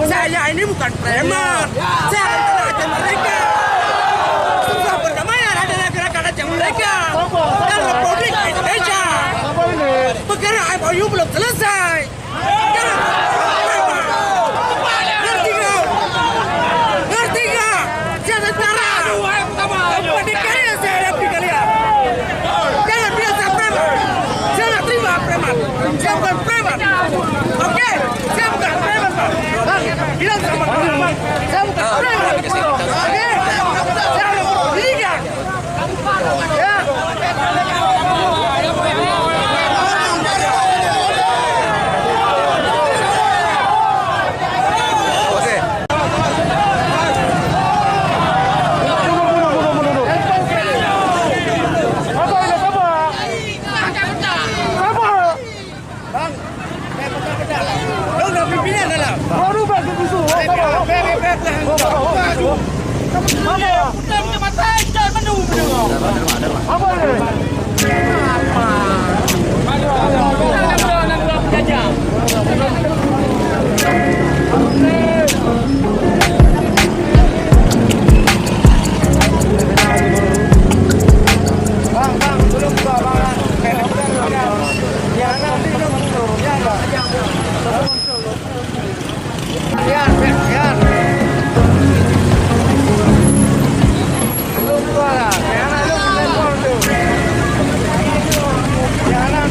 Saya ini bukan preman. Saya adalah mereka. Susah perdamaian adalah gerakan aceh mereka. Dan Republik Indonesia. Perkara MOU belum selesai. Ngerti nggak? Ngerti nggak? Saya tentara. Pendidikan yang saya hadapi kalian. Jangan bilang saya preman. Saya nggak terima preman. Saya bukan preman. Oke? Saya bukan preman, Pak. Bilang sama preman. Saya bukan preman. Oke? Saya ada pendidikan. Ya. Jangan